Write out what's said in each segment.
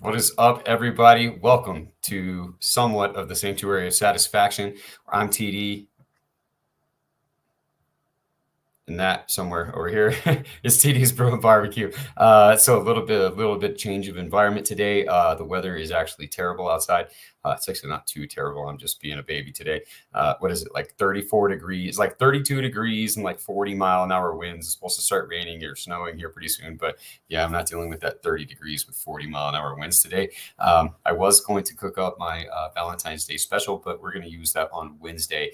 What is up, everybody? Welcome to somewhat of the Sanctuary of Satisfaction. I'm TD, and that somewhere over here is TD's Brew and Barbecue. So a little bit change of environment today. The weather is actually terrible outside. It's actually not too terrible. I'm just being a baby today. What is it, like 34 degrees, like 32 degrees and like 40-mile-an-hour winds. It's supposed to start raining or snowing here pretty soon. But yeah, I'm not dealing with that 30 degrees with 40-mile-an-hour winds today. I was going to cook up my Valentine's Day special, but we're going to use that on Wednesday.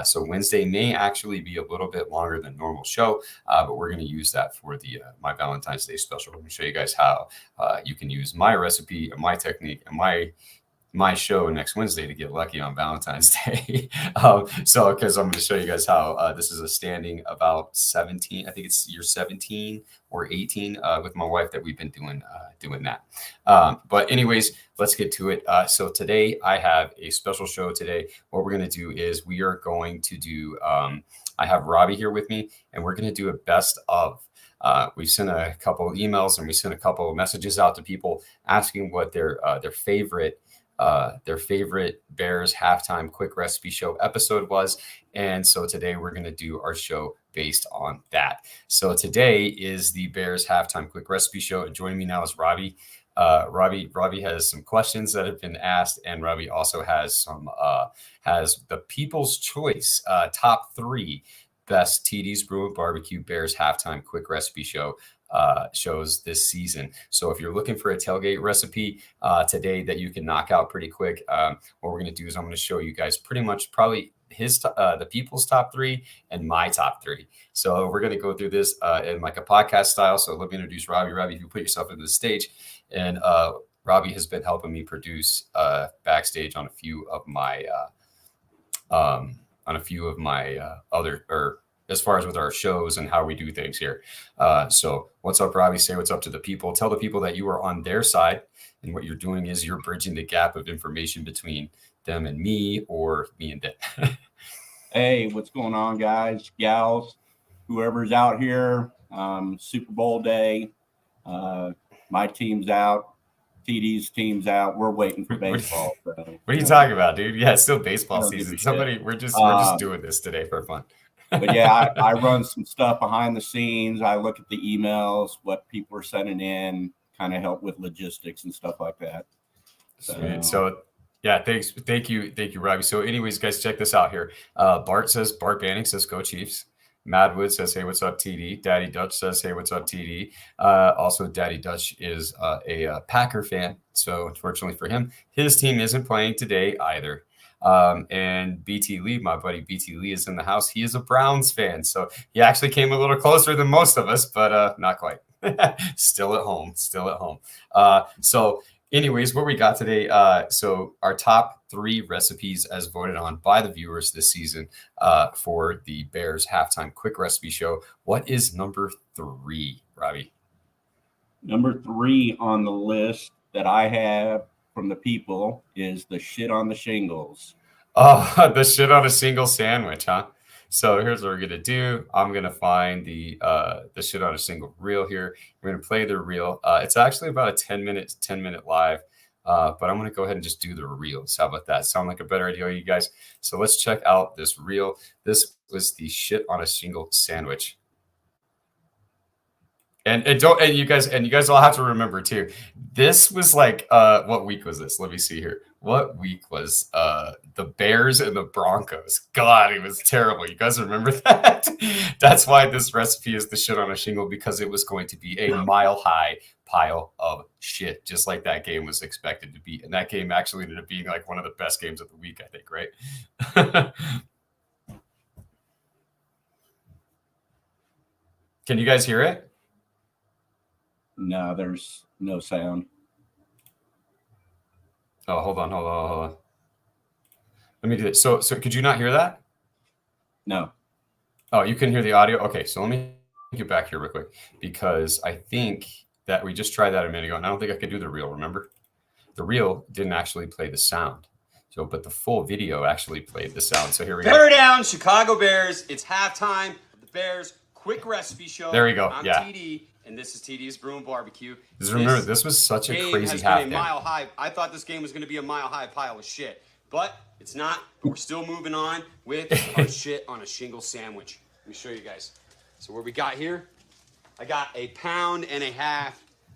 So Wednesday may actually be a little bit longer than normal show, but we're going to use that for the my Valentine's Day special. I'm going to show you guys how you can use my recipe and my technique and my show next Wednesday to get lucky on Valentine's Day. So because I'm going to show you guys how this is a standing about 17. I think it's year 17 or 18 with my wife that we've been doing that. But anyways, let's get to it. So today I have a special show today. What we're going to do is we are going to do, I have Robbie here with me, and we're going to do a best of. We sent a couple of emails and we sent a couple of messages out to people asking what their favorite Bears halftime quick recipe show episode was. And so today we're going to do our show based on that. So today is the Bears halftime quick recipe show. And joining me now is Robbie. Robbie has some questions that have been asked, and Robbie also has has the People's Choice top 3 best TD's Brew and Barbecue Bears halftime quick recipe show shows this season. So if you're looking for a tailgate recipe today that you can knock out pretty quick, what we're going to do is I'm going to show you guys pretty much probably the people's top 3 and my top 3. So we're going to go through this in like a podcast style. So let me introduce Robbie. Robbie, if you put yourself into the stage, and Robbie has been helping me produce backstage on a few of my other, or as far as with our shows and how we do things here. So what's up, Robbie? Say what's up to the people. Tell the people that you are on their side, and what you're doing is you're bridging the gap of information between them and me, or me and them. Hey, what's going on, guys, gals, whoever's out here? Super Bowl day. My team's out. TD's team's out. We're waiting for baseball. What are you talking about, dude? Yeah, it's still baseball season. We're just doing this today for fun. But yeah, I run some stuff behind the scenes. I look at the emails, what people are sending in, kind of help with logistics and stuff like that. So yeah, thank you, Robbie. So anyways, guys, check this out here. Bart Banning says go Chiefs. Madwood says, hey, what's up, TD? Daddy Dutch says, hey, what's up, TD? Also, Daddy Dutch is a Packer fan. So unfortunately for him, his team isn't playing today either. And BT Lee, my buddy BT Lee, is in the house. He is a Browns fan. So he actually came a little closer than most of us, but not quite. Still at home. So anyways, what we got today, so our top 3 recipes as voted on by the viewers this season for the Bears halftime quick recipe show. What is number 3, Robbie? Number 3 on the list that I have from the people is the shit on the shingles. Oh, the shit on a single sandwich, huh? So here's what we're gonna do. I'm gonna find the shit on a single reel here. We're gonna play the reel. It's actually about a 10 minute live, but I'm gonna go ahead and just do the reels. How about that? Sound like a better idea, you guys? So let's check out this reel. This was the shit on a single sandwich. And you guys all have to remember too. This was like what week was this? Let me see here. What week was the Bears and the Broncos? God, it was terrible. You guys remember that? That's why this recipe is the shit on a shingle, because it was going to be a mile-high pile of shit, just like that game was expected to be. And that game actually ended up being like one of the best games of the week, I think, right? Can you guys hear it? No, there's no sound. Oh, hold on. Let me do this. So could you not hear that? No. Oh, you can hear the audio? Okay, so let me get back here real quick, because I think that we just tried that a minute ago, and I don't think I could do the reel, remember? The reel didn't actually play the sound. So, but the full video actually played the sound. So here we go. Bear down, Chicago Bears. It's halftime of the Bears quick recipe show. There we go. I'm Yeah. TD. and this is TD's Brewing Barbecue. Just remember, this was such a game crazy has half. been a mile high. I thought this game was going to be a mile high pile of shit, but it's not. We're still moving on with our shit on a shingle sandwich. Let me show you guys. So what we got here, I got 1.5 pounds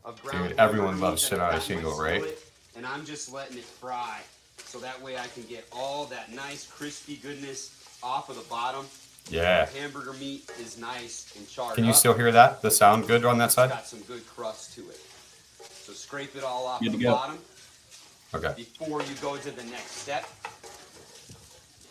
of ground. Dude, everyone meat loves that shit I on a got in my shingle, right? skillet, and I'm just letting it fry, so that way I can get all that nice crispy goodness off of the bottom. Yeah. The hamburger meat is nice and charred. Can you up. still hear that? The sound good on that It's side? got some good crust to it. So scrape it all off Good the to go. bottom Okay. before you go to the next step.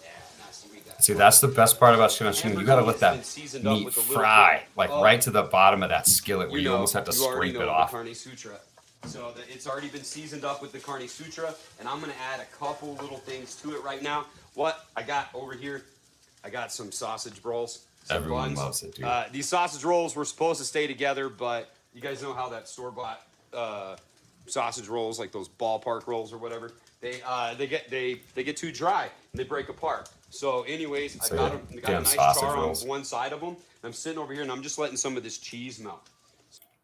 Yeah, nice. We got See, that's the best part about shit on shingle. You gotta let that Hamburger meat's been seasoned up meat with a little fry, bit like of- right to the bottom of that skillet where you know, almost have to you already scrape know it the off. Carne Sutra. So it's already been seasoned up with the Carne Sutra, and I'm gonna add a couple little things to it right now. What I got over here, I got some sausage rolls. Some Everyone buns. loves it, dude. These sausage rolls were supposed to stay together, but you guys know how that store-bought sausage rolls, like those ballpark rolls or whatever, they get too dry and they break apart. So, anyways, So I got, yeah, them, got a damn nice sausage char rolls. on one side of them. And I'm sitting over here and I'm just letting some of this cheese melt.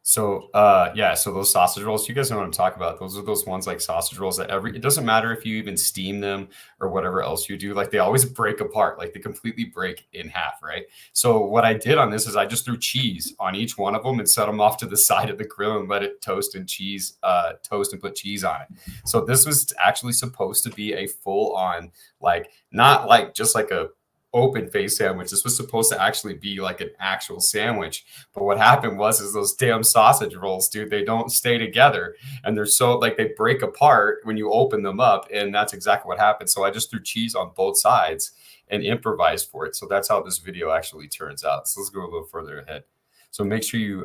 So yeah, so those sausage rolls, you guys know what I'm talking about. Those are those ones like sausage rolls that it doesn't matter if you even steam them or whatever else you do, like they always break apart, like they completely break in half, right? So what I did on this is I just threw cheese on each one of them and set them off to the side of the grill and let it toast and put cheese on it. So this was actually supposed to be a full on, like, not like just like a open face sandwich. This was supposed to actually be like an actual sandwich, but what happened was those damn sausage rolls, dude, they don't stay together and they're so like they break apart when you open them up, and that's exactly what happened. So I just threw cheese on both sides and improvised for it. So that's how this video actually turns out. So let's go a little further ahead. So make sure you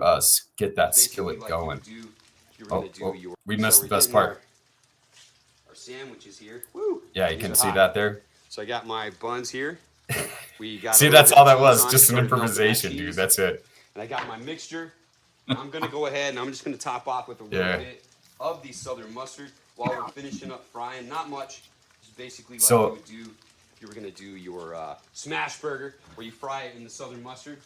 get that Basically, skillet like going. We so missed we're the best getting part. Our sandwiches here. Woo! Yeah, you These can are see hot. that there. So I got my buns here. We got See, a little that's bit all of that cheese was, on it, just an started melting that improvisation, dude. cheese. That's it. And I got my mixture. I'm gonna go ahead and I'm just gonna top off with a little Yeah. bit of the southern mustard while we're finishing up frying. Not much, just basically like So- you would do if you were gonna do your smash burger, where you fry it in the southern mustard.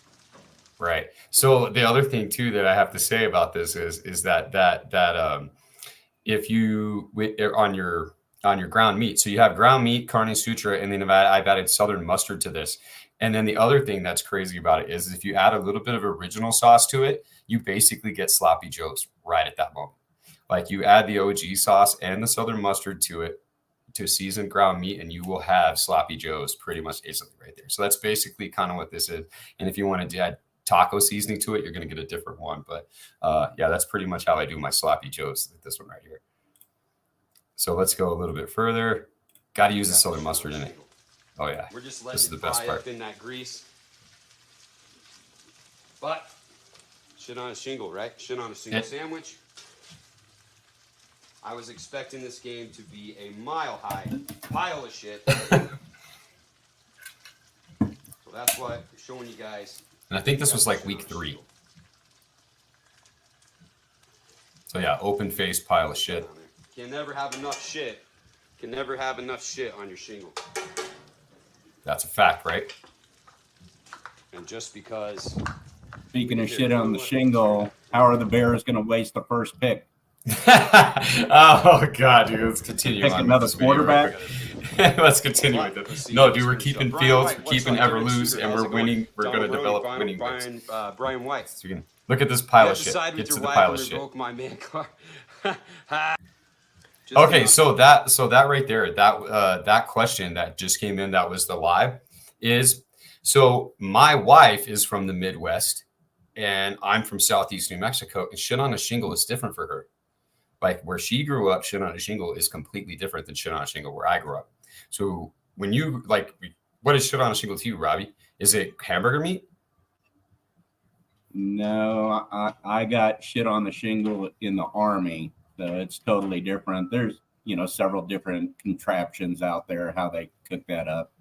Right. So the other thing too that I have to say about this is that if you on your ground meat, so you have ground meat, Carne Sutra, and then I've added southern mustard to this. And then the other thing that's crazy about it is if you add a little bit of original sauce to it, you basically get sloppy joes right at that moment. Like you add the OG sauce and the southern mustard to it to season ground meat, and you will have sloppy joes pretty much instantly right there. So that's basically kind of what this is. And if you want to add taco seasoning to it, you're going to get a different one. But yeah, that's pretty much how I do my sloppy joes with this one right here. So let's go a little bit further. Got to use the southern mustard in it. Oh yeah, We're just this is letting the it best fry part. up in that grease. But shit on a shingle, right? Shit on a single Yeah. sandwich. I was expecting this game to be a mile high pile of shit. So that's what I'm showing you guys. And I think this was like week 3. So yeah, open face pile of shit. Can never have enough shit. Can never have enough shit on your shingle. That's a fact, right? And just because Speaking of shit on the shingle, how are the Bears going to waste the first pick? Oh god, dude, let's continue Pick on with another this video real quarterback? quick. Let's continue with it. No, dude, we're keeping Fields, we're keeping Everlose, and we're winning. We're going to develop winning ways. Brian White. So we can look at this pile You of have to shit. side with Get to your the wife pile and of shit. revoke my man card. Just Okay, enough. so that right there, that question that just came in, that was the live, is so my wife is from the Midwest and I'm from Southeast New Mexico, and shit on a shingle is different for her. Like where she grew up, shit on a shingle is completely different than shit on a shingle where I grew up. So when you like, what is shit on a shingle to you, Robbie? Is it hamburger meat? No, I got shit on the shingle in the Army, so it's totally different. There's, several different contraptions out there, how they cook that up.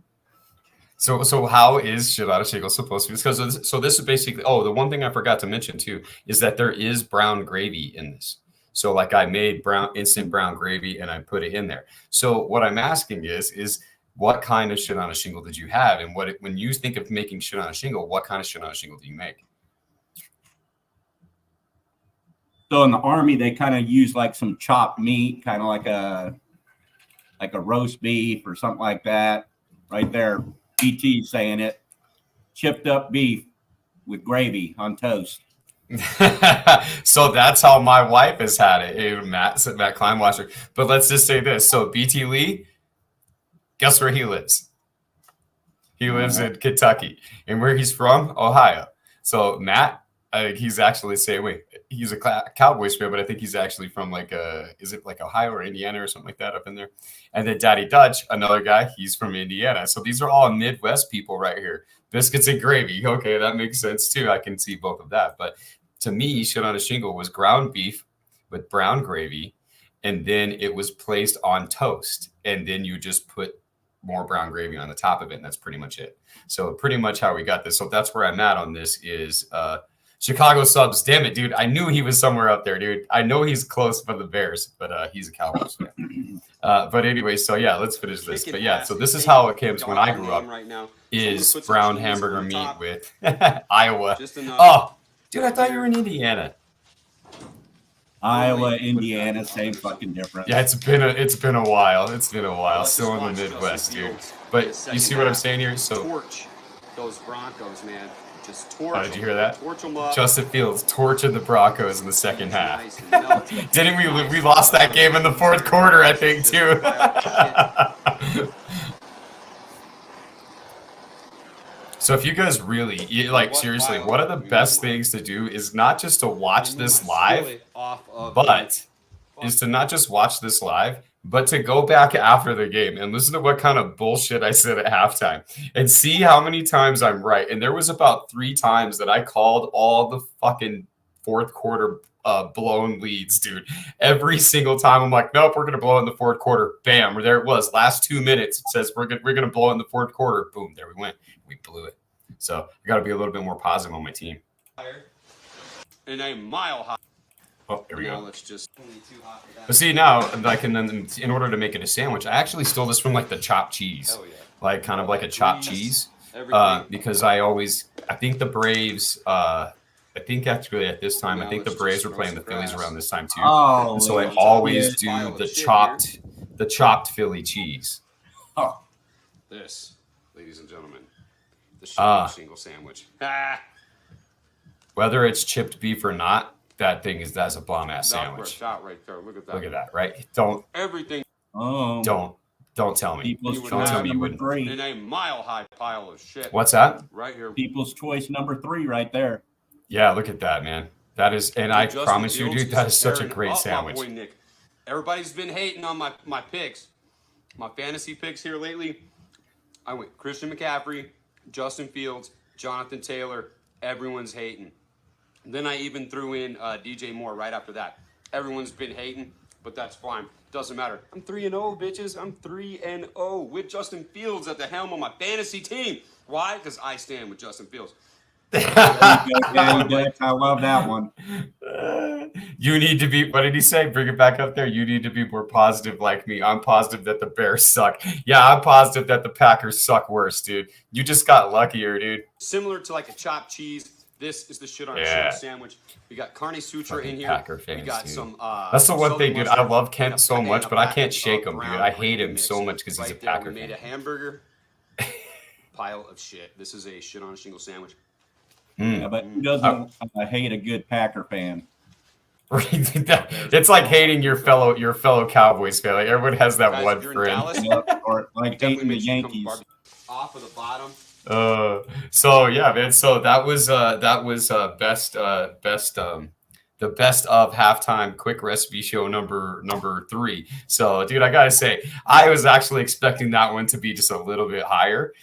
So how is shit on a shingle supposed to be? Because so this is basically, the one thing I forgot to mention too is that there is brown gravy in this. So like I made instant brown gravy and I put it in there. So what I'm asking is what kind of shit on a shingle did you have? And when you think of making shit on a shingle, what kind of shit on a shingle do you make? So in the Army, they kind of use like some chopped meat, kind of like a roast beef or something like that. Right there, BT saying it. Chipped up beef with gravy on toast. So that's how my wife has had it. Matt Kleinwasser. But let's just say this. So BT Lee, guess where he lives? He lives in Kentucky. And where he's from? Ohio. So Matt, I think he's actually the same way. He's a Cowboys fan, but I think he's actually from is it like Ohio or Indiana or something like that up in there? And then Daddy Dutch, another guy, he's from Indiana. So these are all Midwest people right here. Biscuits and gravy. Okay, that makes sense too. I can see both of that. But to me, shit on a shingle was ground beef with brown gravy, and then it was placed on toast. And then you just put more brown gravy on the top of it, and that's pretty much it. So pretty much how we got this. So that's where I'm at on this is Chicago subs. Damn it, dude. I knew he was somewhere up there, dude. I know he's close for the Bears, but he's a Cowboys fan. But anyway, so yeah, let's finish this. But yeah, so this is how it came when I grew up is brown hamburger meat with Iowa. Oh, dude, I thought you were in Indiana. Iowa, Indiana, same fucking difference. Yeah, it's been a while. It's been a while. Still in the Midwest, dude. But you see what I'm saying here? So torch those Broncos, man. Just torch. Oh, did you hear that? Torch them up. Justin Fields torching the Broncos in the second half. Didn't we? We lost that game in the fourth quarter, I think, too. So if you guys really seriously, one of the best things to do is not just to watch this live, but is to not just watch this live, but to go back after the game and listen to what kind of bullshit I said at halftime and see how many times I'm right. And there was about 3 times that I called all the fucking fourth quarter blown leads, dude. Every single time I'm like, nope, we're going to blow in the fourth quarter. Bam, there it was. Last 2 minutes, it says we're going to blow in the fourth quarter. Boom, there we went. We blew it. So I got to be a little bit more positive on my team. In a mile high. Oh, here we go. Let's just. But see now, like, and then in order to make it a sandwich, I actually stole this from like the chopped cheese, like kind of like a chopped cheese, because I think the Braves. I think actually at this time, I think the Braves were playing the Phillies around this time too. Oh, and so I always do the chopped Philly cheese. Oh, this, ladies and gentlemen, the shingle sandwich. Whether it's chipped beef or not, that's a bomb ass sandwich. Shot right there. Look at that. Look at that, right? Don't everything. Don't tell me. Don't tell me you number wouldn't. 3. In a mile high pile of shit. What's that? Right here. People's choice number 3 right there. Yeah, look at that, man. That is, and I promise you, dude, that is such a great sandwich. Boy, Nick. Everybody's been hating on my picks, my fantasy picks here lately. I went Christian McCaffrey, Justin Fields, Jonathan Taylor. Everyone's hating. Then I even threw in DJ Moore right after that. Everyone's been hating, but that's fine. Doesn't matter. I'm 3-0, bitches. I'm 3-0 with Justin Fields at the helm of my fantasy team. Why? Because I stand with Justin Fields. I love that one. You need to be, what did he say? Bring it back up there. You need to be more positive like me. I'm positive that the Bears suck. Yeah, I'm positive that the Packers suck worse, dude. You just got luckier, dude. Similar to like a chopped cheese. This is the shit on a shit sandwich. We got carne sutra in here. Packer fans, we got dude. some. That's the one thing, dude. I love Kent so much, but I can't shake him, dude. I hate him so much because he's a Packer fan. We made a hamburger pile of shit. This is a shit on a shingle sandwich. Yeah, but who doesn't hate a good Packer fan? It's like hating your fellow Cowboys fan. Like everyone has that one friend. Or like hating the Yankees. Off of the bottom. So yeah, man. So that was the best of halftime quick recipe show number 3. So dude, I gotta say, I was actually expecting that one to be just a little bit higher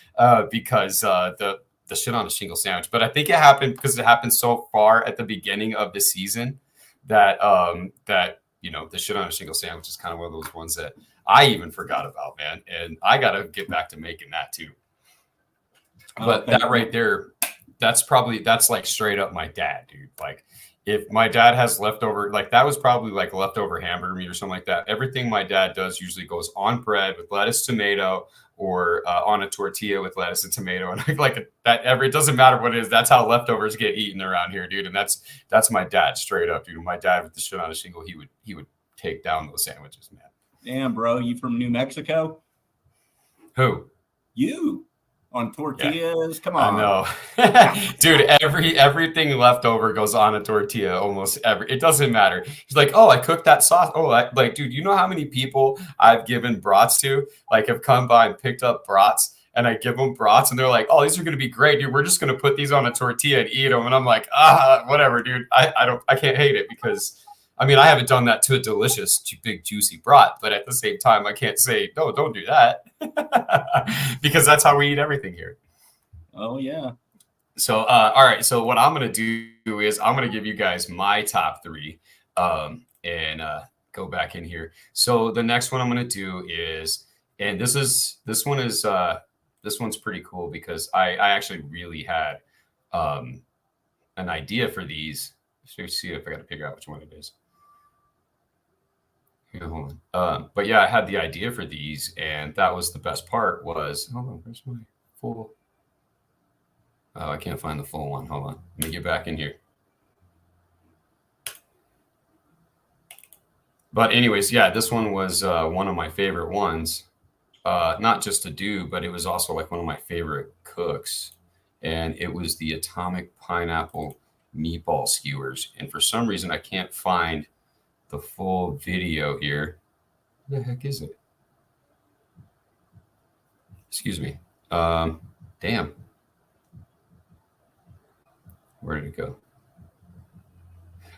because the shit on a shingle sandwich. But I think it happened because it happened so far at the beginning of the season that the shit on a shingle sandwich is kind of one of those ones that I even forgot about, man. And I gotta get back to making that too. But that right there, that's like straight up my dad, dude. Like if my dad has leftover, like that was probably like leftover hamburger meat or something like that. Everything my dad does usually goes on bread with lettuce, tomato, or on a tortilla with lettuce and tomato, and like that. It doesn't matter what it is. That's how leftovers get eaten around here, dude. And that's my dad straight up, dude. My dad with the shit on a shingle, he would take down those sandwiches, man. Damn, bro, you from New Mexico? Who? You on tortillas? Come on. I know. Dude, everything left over goes on a tortilla, almost it doesn't matter. He's like, oh, I cooked that sauce. Oh, like, dude, you know how many people I've given brats to, like, have come by and picked up brats, and I give them brats, and they're like, oh, these are going to be great, dude. We're just going to put these on a tortilla and eat them. And I'm like, whatever, dude. I can't hate it, because I mean, I haven't done that to a delicious, big, juicy brat, but at the same time, I can't say, no, don't do that, because that's how we eat everything here. Oh, yeah. So, all right. So what I'm going to do is I'm going to give you guys my top 3 and go back in here. So the next one I'm going to do is, and this one's pretty cool, because I actually really had an idea for these. Let's see if I got to figure out which one it is. Here, hold on. But yeah, I had the idea for these, and that was the best part was, hold on, where's my full? Oh, I can't find the full one. Hold on. Let me get back in here. But anyways, yeah, this one was one of my favorite ones. Not just to do, but it was also like one of my favorite cooks. And it was the Atomic Pineapple Meatball Skewers. And for some reason, I can't find the full video here. What the heck is it? Excuse me. Damn. Where did it go?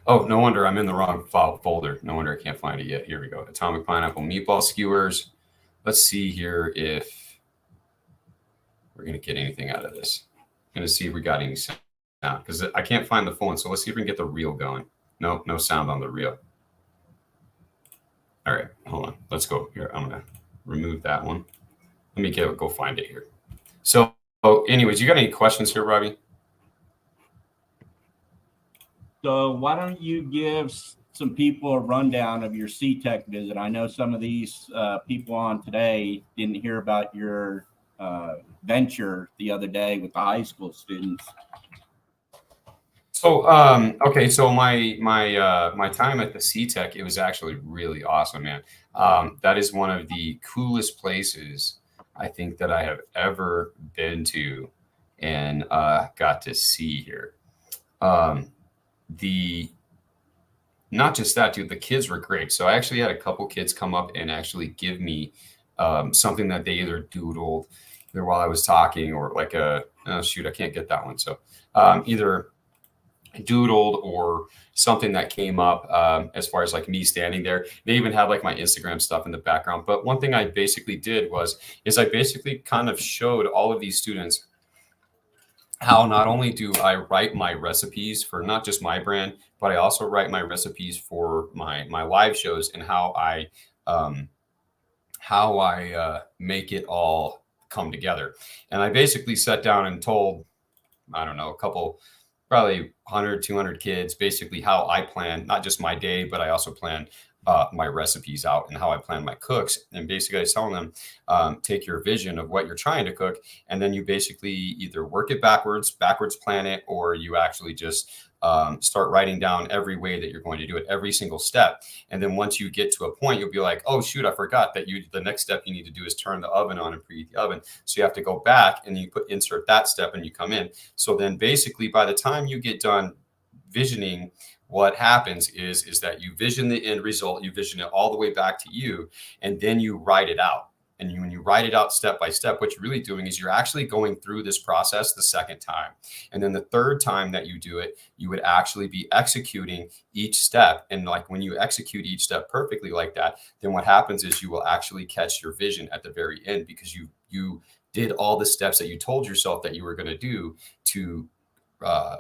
Oh, no wonder I'm in the wrong file folder. No wonder I can't find it yet. Here we go. Atomic Pineapple Meatball Skewers. Let's see here if we're going to get anything out of this. I'm going to see if we got any sound, because I can't find the full one. So let's see if we can get the reel going. No sound on the reel. All right, hold on. Let's go here. I'm going to remove that one. Let me go find it here. So anyways, you got any questions here, Robbie? So why don't you give some people a rundown of your CTEC visit? I know some of these people on today didn't hear about your venture the other day with the high school students. So okay, so my time at the CTEC, it was actually really awesome, man. That is one of the coolest places I think that I have ever been to and got to see here. Not just that, dude, the kids were great. So I actually had a couple kids come up and actually give me something that they either doodled either while I was talking, or like oh shoot, I can't get that one. So either doodled or something that came up as far as like me standing there. They even had like my Instagram stuff in the background. But one thing I basically did is I basically kind of showed all of these students how not only do I write my recipes for not just my brand, but I also write my recipes for my live shows, and how I make it all come together. And I basically sat down and told, I don't know, a couple, probably 100, 200 kids, basically how I plan, not just my day, but I also plan my recipes out and how I plan my cooks. And basically I was telling them, take your vision of what you're trying to cook, and then you basically either work it backwards plan it, or you actually just start writing down every way that you're going to do it, every single step. And then once you get to a point, you'll be like, oh shoot, I forgot that the next step you need to do is turn the oven on and preheat the oven. So you have to go back and you insert that step and you come in. So then basically by the time you get done visioning, what happens is that you vision the end result, you vision it all the way back to you, and then you write it out. And when you write it out step by step, what you're really doing is you're actually going through this process the second time. And then the third time that you do it, you would actually be executing each step. And like when you execute each step perfectly like that, then what happens is you will actually catch your vision at the very end, because you did all the steps that you told yourself that you were going to do to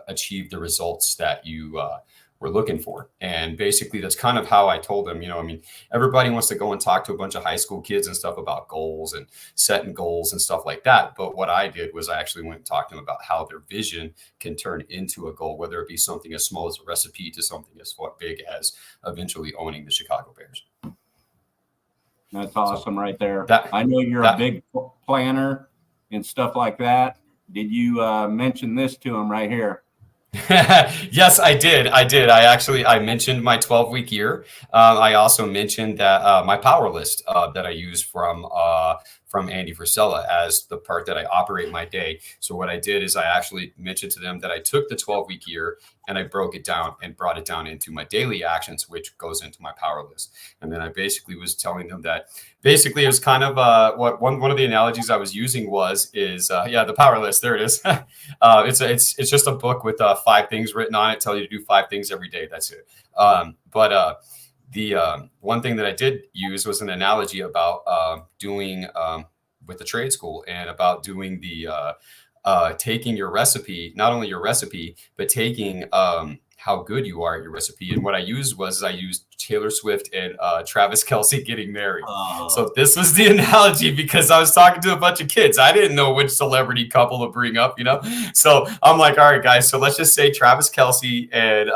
achieve the results that you were looking for. And basically that's kind of how I told them, I mean, everybody wants to go and talk to a bunch of high school kids and stuff about goals and setting goals and stuff like that. But what I did was I actually went and talked to them about how their vision can turn into a goal, whether it be something as small as a recipe to something as big as eventually owning the Chicago Bears. That's awesome right there. That- I know you're that- a big planner and stuff like that. Did you mention this to him right here? Yes, I did. I mentioned my 12-week year. I also mentioned that my power list that I use from Andy Frisella as the part that I operate my day. So what I did is I actually mentioned to them that I took the 12-week year and I broke it down and brought it down into my daily actions, which goes into my power list. And then I basically was telling them that basically it was kind of what one of the analogies I was using is the power list. There it is. It's just a book with 5 things written on it, tell you to do 5 things every day. That's it. The one thing that I did use was an analogy about doing with the trade school and about doing the taking your recipe, not only your recipe, but taking how good you are at your recipe. And what I used Taylor Swift and Travis Kelce getting married. So this was the analogy because I was talking to a bunch of kids. I didn't know which celebrity couple to bring up, So I'm like, all right, guys, so let's just say Travis Kelce and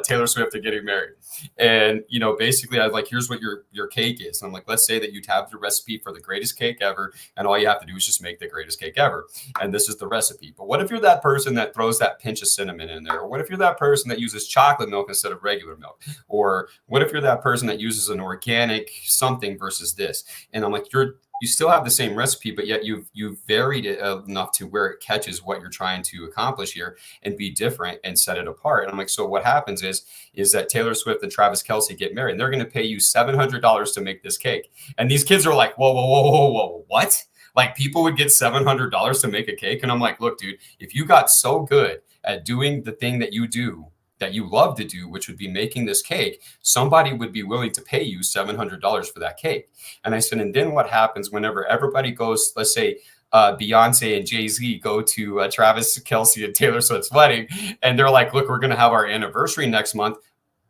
Taylor Swift are getting married. And, basically I was like, here's what your cake is. And I'm like, let's say that you have the recipe for the greatest cake ever. And all you have to do is just make the greatest cake ever. And this is the recipe. But what if you're that person that throws that pinch of cinnamon in there? Or what if you're that person that uses chocolate milk instead of regular milk? Or what if you're that person that uses an organic something versus this? And I'm like, you still have the same recipe, but yet you've varied it enough to where it catches what you're trying to accomplish here and be different and set it apart. And I'm like, so what happens is that Taylor Swift and Travis Kelce get married and they're going to pay you $700 to make this cake. And these kids are like, whoa, what? Like people would get $700 to make a cake. And I'm like, look, dude, if you got so good at doing the thing that you do, that you love to do, which would be making this cake, somebody would be willing to pay you $700 for that cake. And I said, and then what happens whenever everybody goes, let's say Beyonce and Jay-Z go to Travis Kelce and Taylor Swift's wedding, and they're like, look, we're going to have our anniversary next month.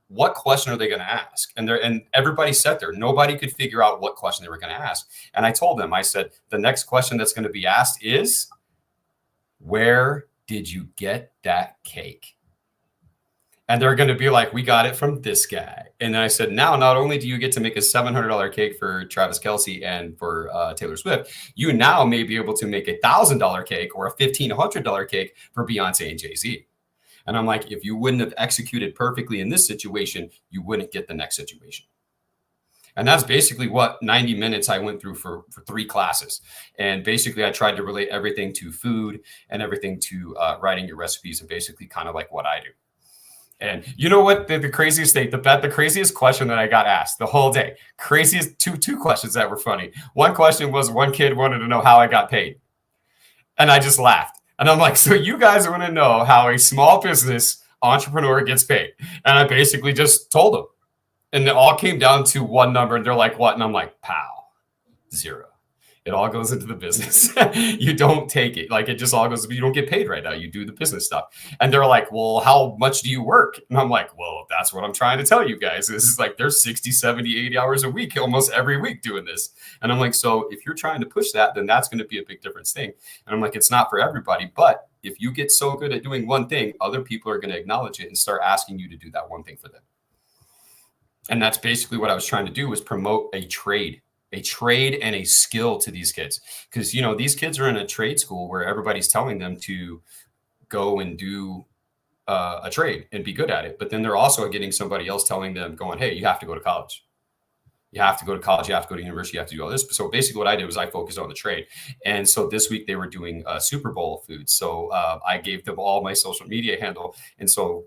What question are they going to ask? And everybody sat there. Nobody could figure out what question they were going to ask. And I told them, I said, the next question that's going to be asked is, where did you get that cake? And they're going to be like, we got it from this guy. And then I said, now, not only do you get to make a $700 cake for Travis Kelce and for Taylor Swift, you now may be able to make a $1,000 cake or a $1,500 cake for Beyonce and Jay-Z. And I'm like, if you wouldn't have executed perfectly in this situation, you wouldn't get the next situation. And that's basically what 90 minutes I went through for 3 classes. And basically, I tried to relate everything to food and everything to writing your recipes and basically kind of like what I do. And you know what? The craziest thing, the craziest question that I got asked the whole day, craziest two questions that were funny. One question was one kid wanted to know how I got paid. And I just laughed. And I'm like, so you guys want to know how a small business entrepreneur gets paid? And I basically just told them. And it all came down to one number. And they're like, what? And I'm like, pow, 0. It all goes into the business. You don't take it. Like it just all goes, you don't get paid right now. You do the business stuff. And they're like, well, how much do you work? And I'm like, well, that's what I'm trying to tell you guys. This is like, there's 60, 70, 80 hours a week, almost every week doing this. And I'm like, so if you're trying to push that, then that's going to be a big difference thing. And I'm like, it's not for everybody, but if you get so good at doing one thing, other people are going to acknowledge it and start asking you to do that one thing for them. And that's basically what I was trying to do, was promote a trade and a skill to these kids. Because, these kids are in a trade school where everybody's telling them to go and do a trade and be good at it. But then they're also getting somebody else telling them, going, hey, you have to go to college. You have to go to college. You have to go to university. You have to do all this. So basically what I did was I focused on the trade. And so this week they were doing Super Bowl food. So I gave them all my social media handle. And so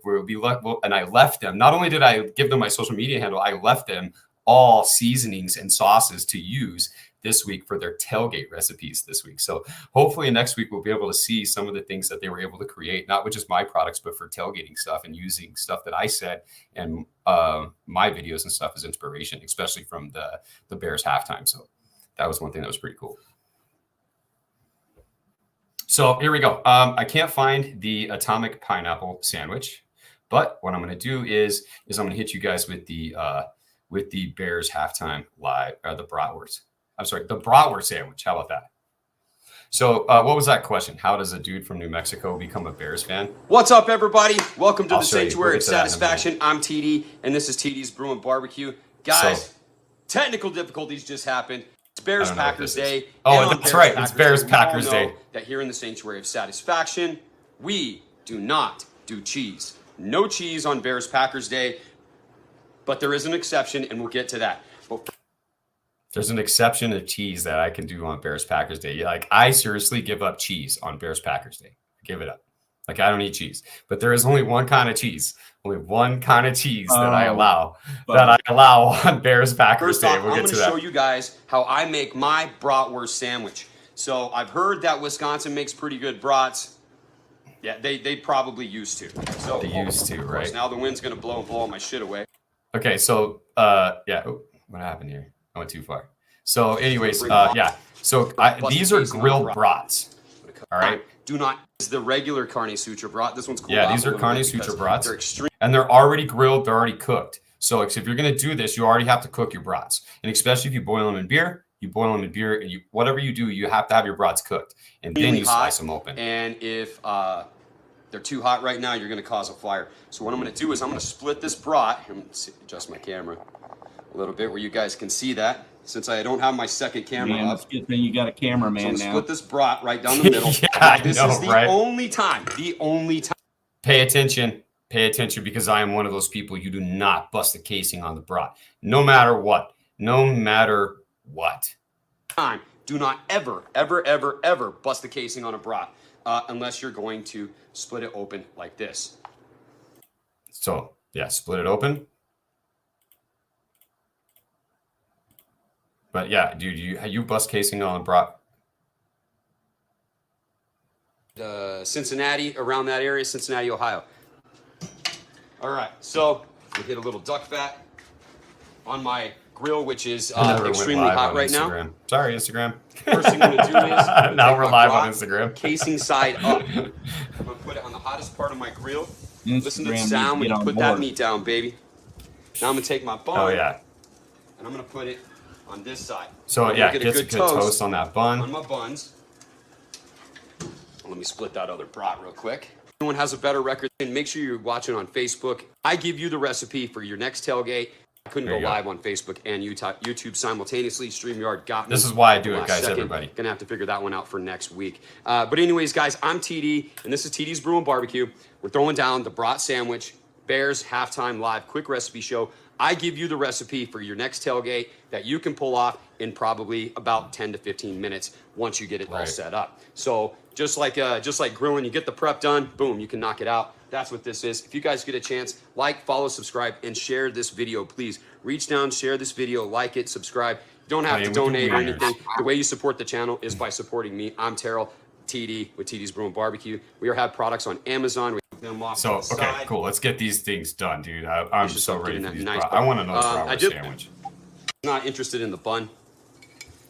and I left them. Not only did I give them my social media handle, I left them all seasonings and sauces to use this week for their tailgate recipes this week. So hopefully next week we'll be able to see some of the things that they were able to create, not with just my products, but for tailgating stuff and using stuff that I said and my videos and stuff as inspiration, especially from the Bears halftime. So that was one thing that was pretty cool. So here we go. I can't find the atomic pineapple sandwich, but what I'm going to do is I'm going to hit you guys with the Bears halftime live, the bratwurst. I'm sorry, the bratwurst sandwich. How about that? So what was that question? How does a dude from New Mexico become a Bears fan? What's up, everybody? Welcome to I'll the show you. Sanctuary We'll of get to that in a Satisfaction. I'm TD, and this is TD's Brew and Barbecue. Guys, Technical difficulties just happened. It's Bears I don't know what Packers this is. Day. Oh, and on that's right. It's Bears Day, we all Packers know Day. That here in the Sanctuary of Satisfaction, we do not do cheese. No cheese on Bears Packers Day, but there is an exception, and we'll get to that. But There's an exception to cheese that I can do on Bears Packers Day. Like, I seriously give up cheese on Bears Packers Day. Give it up. Like, I don't eat cheese. But there is only one kind of cheese. Only one kind of cheese that I allow on Bears Packers First Day. off, We'll I'm get going to to show that. you guys how I make my bratwurst sandwich. So I've heard that Wisconsin makes pretty good brats. Yeah, they probably used to. So They used to, of course, right? now the wind's going to blow all my shit away. Okay, so yeah, oh, what happened here? I went too far. So, anyways, yeah. So these are grilled brats. All right. Do not use the regular carne sutra brat. This one's cooled Yeah, off these a are little carne bit sutra because brats. They're extreme. And they're already grilled, they're already cooked. So if you're going to do this, you already have to cook your brats. And especially if you boil them in beer, and whatever you do, you have to have your brats cooked. And then you slice them open. And if they're too hot right now, you're going to cause a fire. So what I'm going to do is I'm going to split this brat. I'm going to adjust my camera a little bit where you guys can see that. Since I don't have my second camera Man, up. it's a good thing you got a cameraman So now. split this brat right down the middle. Yeah, This I know, is the right? only time Pay attention because I am one of those people. You do not bust the casing on the brat. No matter what. do not ever bust the casing on a brat unless you're going to split it open like this. So yeah, split it open. But yeah, dude, you bust casing on a brat. Cincinnati, around that area, Cincinnati, Ohio. All right, so we hit a little duck fat on my grill, which is I never went extremely live hot on right now. Instagram. Sorry, Instagram. First thing I'm gonna do is I'm gonna Now take we're my live on brat, Instagram. casing side up. I'm gonna put it on the hottest part of my grill. Listen to the Instagram sound when needs to you get put on that board. meat down, baby. Now I'm gonna take my bun. Oh yeah. And I'm gonna put it on this side. So I'm yeah, gonna get a good toast on that bun. on my buns. Let me split that other brat real quick. If anyone has a better record, then make sure you're watching on Facebook. I give you the recipe for your next tailgate. I couldn't There go you go. live on Facebook and YouTube simultaneously. StreamYard got me. This is why I do it, last guys, second. everybody. Gonna have to figure that one out for next week. But anyways, guys, I'm TD, and this is TD's Brew and Barbecue. We're throwing down the brat sandwich, Bears halftime live quick recipe show. I give you the recipe for your next tailgate that you can pull off in probably about 10 to 15 minutes once you get it all Right. set up. So just like grilling, you get the prep done, boom, you can knock it out. That's what this is. If you guys get a chance, like, follow, subscribe, and share this video, please. Reach down, share this video, like it, subscribe. You don't have to Playing with the donate or wieners. anything. The way you support the channel is by supporting me. I'm Terrell, TD with TD's Brew and Barbecue. We have products on Amazon. We have them off So to the okay, side. cool. Let's get these things done, dude. I'm Just so start ready getting for that these. nice I want another I bratwurst just- sandwich. Not interested in the bun.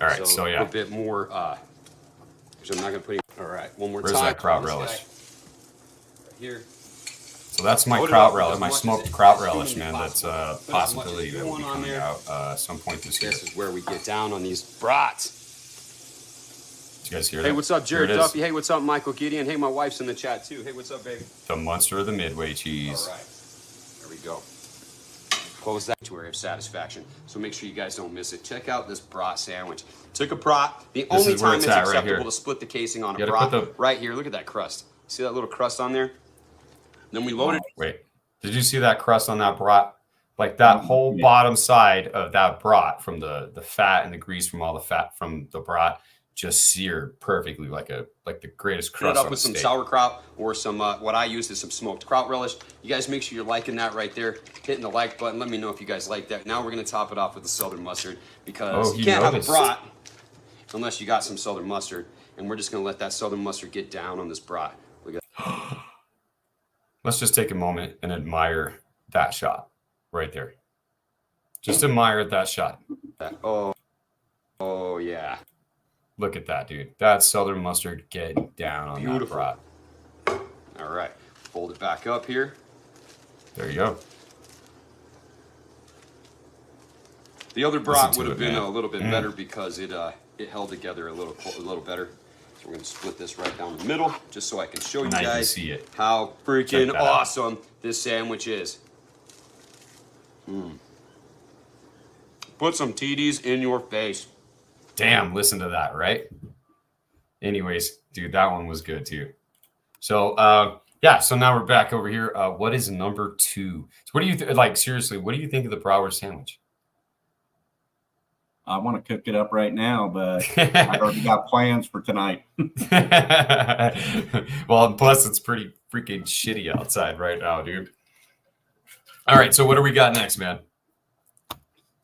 All right, so a yeah, bit more. Which I'm not gonna put. All right, one more where's time. that kraut This guy relish? Right here. So that's my Load it kraut up relish, as my much as smoked it kraut is relish, humanly man. That's a possible. Put as much possibility as you that will want be on coming there. out some point this year. This is where we get down on these brats. Did you guys hear Hey, that? what's up, Here Jared it is. Duffy? Hey, what's up, Michael Gideon? Hey, my wife's in the chat too. Hey, what's up, baby? The Munster of the Midway cheese. All right, there we go. Close that to area of satisfaction. So make sure you guys don't miss it. Check out this brat sandwich. Took a brat. The only is where time it's it's at, right acceptable here. to split the casing on a You gotta brat. put the- Right here. Look at that crust. See that little crust on there? Then we loaded. Wait, did you see that crust on that brat? Like that whole Yeah. bottom side of that brat, from the fat and the grease from all the fat from the brat, just seared perfectly, like the greatest Put it crust up on with a some steak. sauerkraut or some, what I use is some smoked kraut relish. You guys make sure you're liking that right there, hitting the like button. Let me know if you guys like that. Now we're going to top it off with the southern mustard because Oh, you he can't noticed. have a brat unless you got some southern mustard. And we're just going to let that southern mustard get down on this brat. Look at Let's just take a moment and admire that shot right there. Just admire that shot. that. Oh yeah. Look at that, dude. That southern mustard getting down on Beautiful. that brat. All right. Fold it back up here. There you go. The other brat to would have it, been man. a little bit better because it held together a little better. So we're gonna split this right down the middle, just so I can show you Now you can guys see it. how freaking Check that out. awesome this sandwich is. Boom. put some TDs in your face. Damn, listen to that, right? Anyways, dude, that one was good too. So, yeah, so now we're back over here. What is number 2? So what do you like? Seriously, what do you think of the bratwurst sandwich? I want to cook it up right now, but I already got plans for tonight. Well, and plus it's pretty freaking shitty outside right now, dude. All right, so what do we got next, man?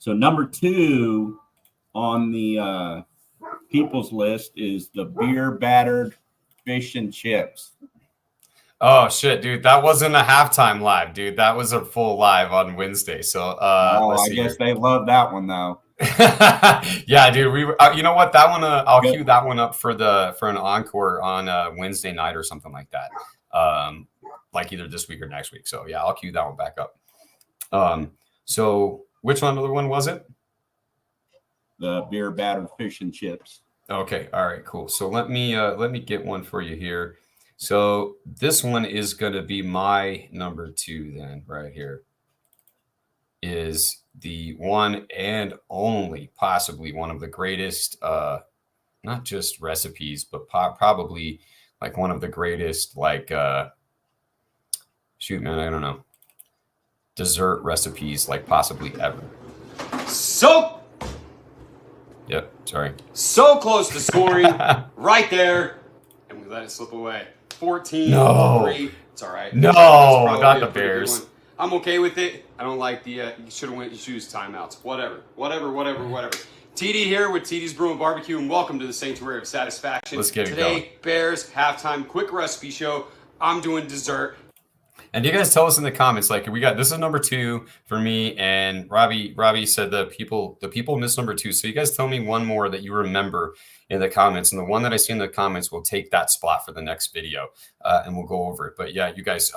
So number 2 on the people's list is the beer battered fish and chips. Oh shit, dude, that wasn't a halftime live, dude. That was a full live on Wednesday. So, I guess they love that one though. Yeah, dude. We, you know what? That one, I'll cue that one up for an encore on Wednesday night or something like that. Like either this week or next week. So yeah, I'll cue that one back up. So which other one was it? The beer battered fish and chips. Okay. All right. Cool. So let me get one for you here. So this one is going to be my number 2 then right here. Is the one and only, possibly one of the greatest, not just recipes, but probably like one of the greatest, like, shoot, man, I don't know, dessert recipes, like possibly ever. So, Yep, sorry. so close to scoring right there, and we let it slip away. 14. No. 3. It's all right. No, That's probably not a the pretty good Bears. one. I'm okay with it. I don't like the, you should have went, you choose timeouts. Whatever. TD here with TD's Brewing Barbecue, and welcome to the Sanctuary of Satisfaction. Let's get it Today, going. Bears halftime quick recipe show. I'm doing dessert. And you guys tell us in the comments, like we got, this is number 2 for me, and Robbie said the people missed number 2. So you guys tell me one more that you remember in the comments, and the one that I see in the comments will take that spot for the next video, and we'll go over it. But yeah, you guys,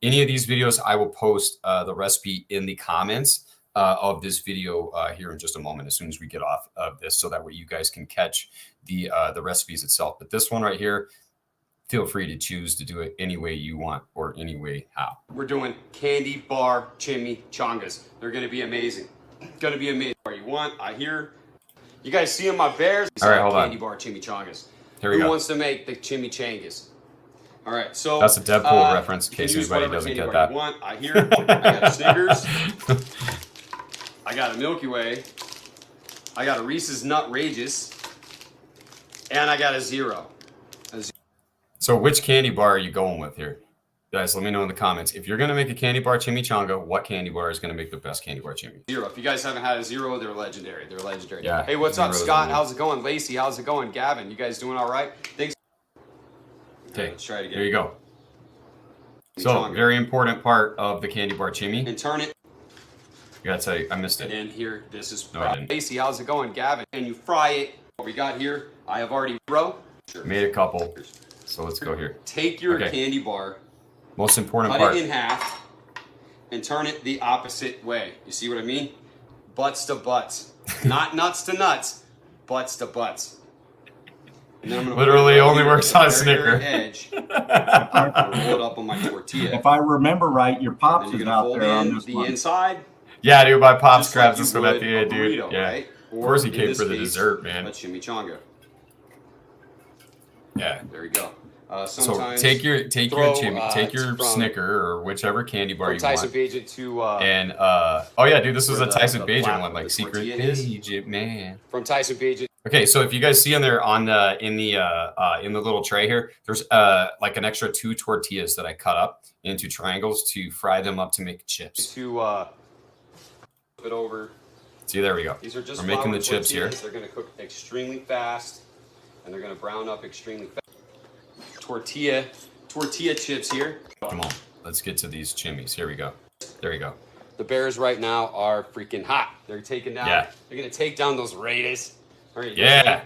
any of these videos, I will post the recipe in the comments of this video here in just a moment, as soon as we get off of this, so that way you guys can catch the recipes itself. But this one right here, feel free to choose to do it any way you want or any way how. We're doing candy bar chimichangas. They're going to be amazing. Going to be amazing. What you want, I hear. You guys seeing my Bears? All right, hold on. Candy bar chimichangas. Here we Who go. wants to make the chimichangas? All right, so That's a Deadpool reference, in you can case use anybody whatever doesn't candy get bar that. you want. I hear. I got a Snickers. I got a Milky Way. I got a Reese's Nut Rages. And I got a Zero. So which candy bar are you going with here? Guys, let me know in the comments. If you're going to make a candy bar chimichanga, what candy bar is going to make the best candy bar chimichanga? Zero. If you guys haven't had a Zero, they're legendary. They're legendary. Yeah, Hey, what's up, Zero's Scott? the one. How's it going? Lacey, how's it going? Gavin, you guys doing all right? Thanks. Okay, Let's try it again. there you go. So, very important part of the candy bar chimi. And turn it. I gotta tell you, I missed it. And here, this is No, I didn't. Lacey, how's it going? Gavin, and you fry it. What we got here, I have already Sure. Made a couple, so let's go here. Take your Okay. candy bar, Most important cut part. it in half, and turn it the opposite way. You see what I mean? Butts to butts. Not nuts to nuts, butts to butts. And then I'm gonna Literally put it right only here works at on a the Snicker. very edge. Roll it up on my tortilla. If I remember right, your pops Then you're is gonna out fold there on in this the one. inside. Yeah, dude, my pops just grabs like this you one at would the end, a dude. burrito, Yeah. right? Of course he in came this for the case, dessert, man. A chimichanga. Yeah. There we go. So Sometimes take your throw, take your from- Snicker or whichever candy bar from you Tyson want. Bagent to And oh yeah, dude, this was a where the- Tyson the Bajan flap one, of like the secret tortilla is. agent man. from Tyson Bagent. Okay, so if you guys see in there on the in the little tray here, there's like an extra 2 tortillas that I cut up into triangles to fry them up to make chips. To flip it over. See, there we go. These are just We're making flour the chips here. tortillas. They're going to cook extremely fast, and they're going to brown up extremely fast. Tortilla chips here. Come on, let's get to these chimneys. Here we go. There we go. The Bears right now are freaking hot. They're taking down. Yeah. They're going to take down those Raiders. All right, Yeah.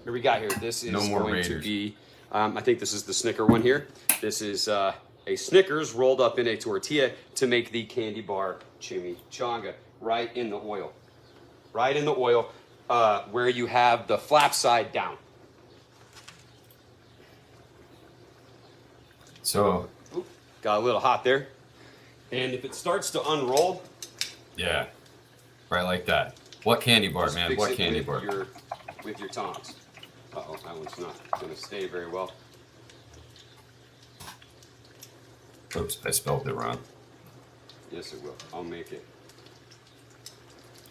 Here we got here. This is No more going Raiders. to be. I think this is the Snicker one here. This is a Snickers rolled up in a tortilla to make the candy bar chimichanga right in the oil. Right in the oil, where you have the flap side down. So Oop, got a little hot there. And if it starts to unroll, yeah, right like that. What candy bar, Just man? fix What it candy with bar? with your tongs. Uh-oh, that one's not going to stay very well. Oops, I spelled it wrong. Yes, it will. I'll make it.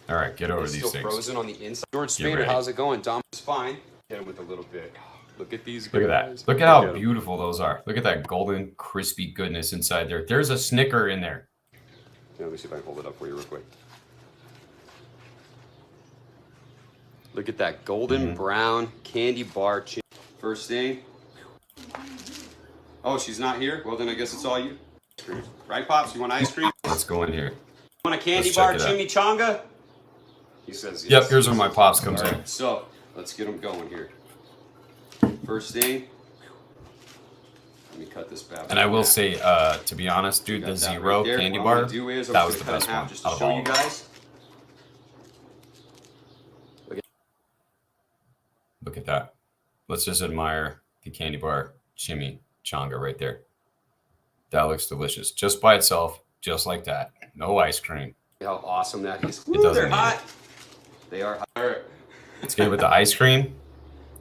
All right, get over It's these still things. frozen on the inside. George Get Spader, ready. how's it going? Dom is fine. Hit him with a little bit. Look at these Look at guys. that. Look at how them. beautiful those are. Look at that golden, crispy goodness inside there. There's a Snicker in there. Yeah, let me see if I can hold it up for you real quick. Look at that golden brown candy bar. First thing. Oh, she's not here? Well, then I guess it's all you. Right, Pops? You want ice cream? Let's go in here. Want a candy Let's bar check it out. chimichanga? He says yes. Yep, here's where my pops comes All in. right, so let's get them going here. First thing. Let me cut this bad boy And I in will half. say, to be honest, dude, Got the that Zero right there. candy What I'm bar, gonna do is I'm that just was the gonna cut best it in half one just to out of show all. you guys. Look at that. Let's just admire the candy bar chimichanga right there. That looks delicious. Just by itself, just like that. No ice cream. How awesome that is. It doesn't They're need hot. They are hot. All right. Let's get it with the ice cream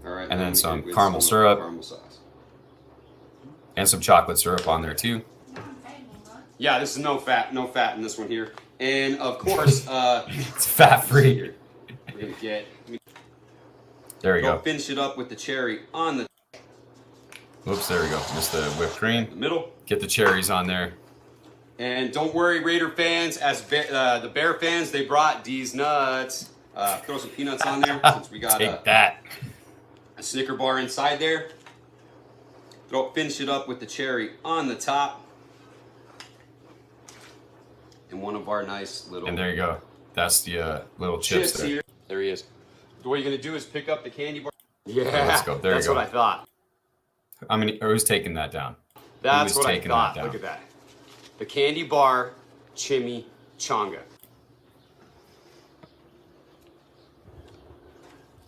All right. And then we some get with caramel some syrup. Caramel sauce. and some chocolate syrup on there too. Yeah, this is no fat in this one here. And of course, It's fat free. here, we're gonna get. There we Go go. finish it up with the cherry on the Oops, there we go. Missed the whipped cream. middle. Get the cherries on there. And don't worry, Raider fans, as the Bear fans, they brought these nuts. Throw some peanuts on there since we got Take that. a Snicker bar inside there. Finish it up with the cherry on the top. And one of our nice little And there you go. That's the little chips chips there. here. There he is. So what you're gonna do is pick up the candy bar. Yeah, let's go. There you that's go. what I thought. I mean, who's taking that down? That's was what I taking thought. that down? Look at that. The candy bar chimichanga.